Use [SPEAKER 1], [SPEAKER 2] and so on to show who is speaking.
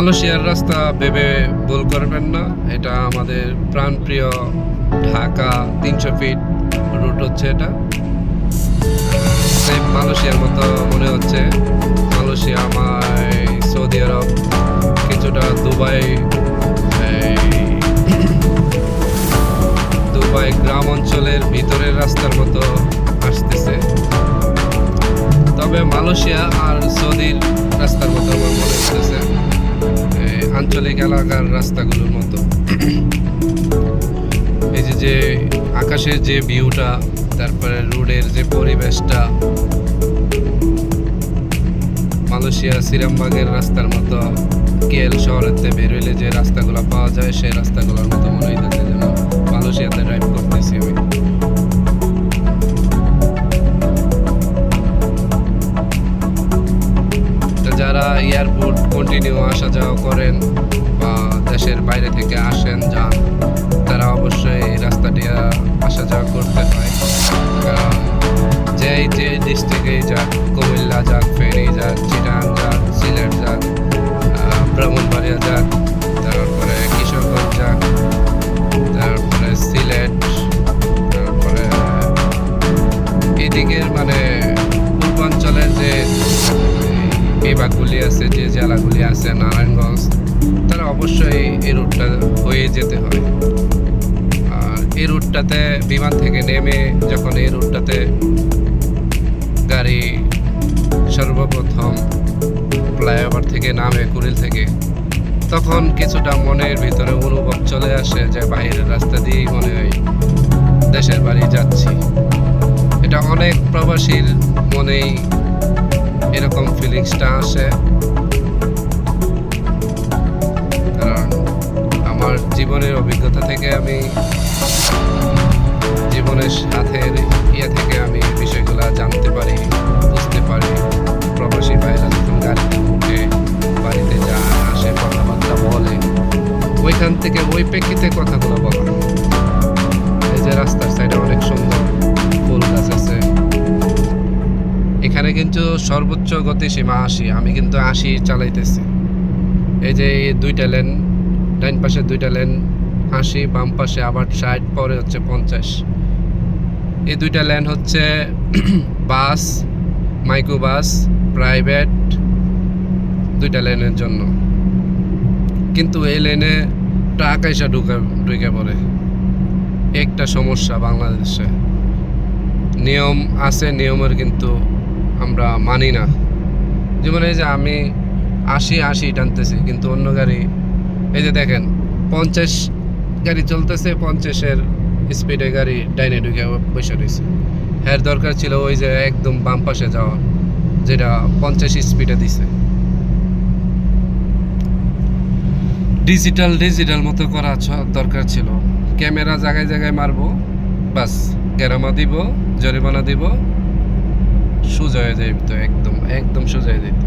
[SPEAKER 1] মালয়েশিয়ার রাস্তা ভেবে ভুল করবেন না, এটা আমাদের প্রাণপ্রিয় ঢাকা 300 ফিট রুট হচ্ছে এটা। সেম মালয়েশিয়ার মতো মনে হচ্ছে। মালয়েশিয়া আমার সৌদি আরব, কিছুটা দুবাই, দুবাই গ্রাম অঞ্চলের ভিতরের রাস্তার মতো আসতেছে। তবে মালয়েশিয়া আর সৌদির রাস্তার মতো আমার মনে হচ্ছে আঞ্চলিক এলাকার রাস্তাগুলোর মতো। এই যে আকাশের যে ভিউটা, তারপরে রোডের যে পরিবেশটা, মালয়েশিয়া সিরামবাগের রাস্তার মতো কেএল শহরেতে বেরোলে যে রাস্তাগুলো পাওয়া যায় সেই রাস্তাগুলোর মতো মনে হইতেছে যেন মালয়েশিয়াতে ড্রাইভ করতেছি আমি। যারা এয়ারপোর্ট কন্টিনিউ আসা যাওয়া করেন বা দেশের বাইরে থেকে আসেন যান, তারা অবশ্যই এই রাস্তাটি আসা যাওয়া করতে হয়। কারণ যে ডিস্ট্রিক্টেই যাক, কুমিল্লা যাক, ফেনী যাক, চিটাগাং যাক, সিলেট যাক, ব্রাহ্মণবাড়িয়া যাক, তারপরে কিশোরগঞ্জ যাক, তারপরে সিলেট, তারপরে এদিকের মানে পূর্বাঞ্চলের যে বিভাগগুলি আছে, যে জেলাগুলি আছে, নারায়ণগঞ্জ, তারা অবশ্যই এই রুটটা হয়ে যেতে হয়। আর এই রুটটাতে বিমান থেকে নেমে যখন এই রুটটাতে গাড়ি সর্বপ্রথম ফ্লাইওভার থেকে নামে কুড়িল থেকে, তখন কিছুটা মনের ভিতরে অনুভব চলে আসে যে বাইরের রাস্তা দিয়েই মনে হয় দেশের বাড়ি যাচ্ছি। এটা অনেক প্রবাসীর মনেই এরকম ফিলিংসটা আসে। কারণ আমার জীবনের অভিজ্ঞতা থেকে, আমি জীবনের সাথের থেকে আমি বিষয়গুলো জানতে পারি, বুঝতে পারি। প্রবাসী ভাইরা যখন গাড়িতে উঠে বাড়িতে যায়, আসে, কথাবার্তা বলে, ওইখান থেকে ওই প্রেক্ষিতে কথাগুলো বলা। এই যে রাস্তার সাইডে অনেক সুন্দর ফুল গাছ আছে। এখানে কিন্তু সর্বোচ্চ গতিসীমা 80, আমি কিন্তু 80 চালাইতেছি। এই যে দুইটা লেন, ডাইন পাশে দুইটা লেন 80, বাম পাশে আবার 60, পরে হচ্ছে 50। এই দুইটা লেন হচ্ছে বাস, মাইক্রো বাস, প্রাইভেট, দুইটা লেনের জন্য। কিন্তু এই লেনে ট্রাক এসে ঢুকে পড়ে। একটা সমস্যা বাংলাদেশে, নিয়ম আছে, নিয়মের কিন্তু আমরা মানি না। যেমন এই যে আমি 80 টানতেছি, কিন্তু অন্য গাড়ি, এই যে দেখেন 50 গাড়ি চলতেছে, 50-এর স্পিডে গাড়ি ডাইনে ঢুকে বসে রয়েছে। এর দরকার ছিল ওই যে একদম বাম পাশে যাওয়া, যেটা 50 স্পিডে দিছে। ডিজিটাল মতো করা দরকার ছিল। ক্যামেরা জায়গায় জায়গায় মারবো, বাস গ্যারামা দিব, জরিমানা দিব, সোজা হয়ে যাইতো, একদম সোজা হয়ে যেত।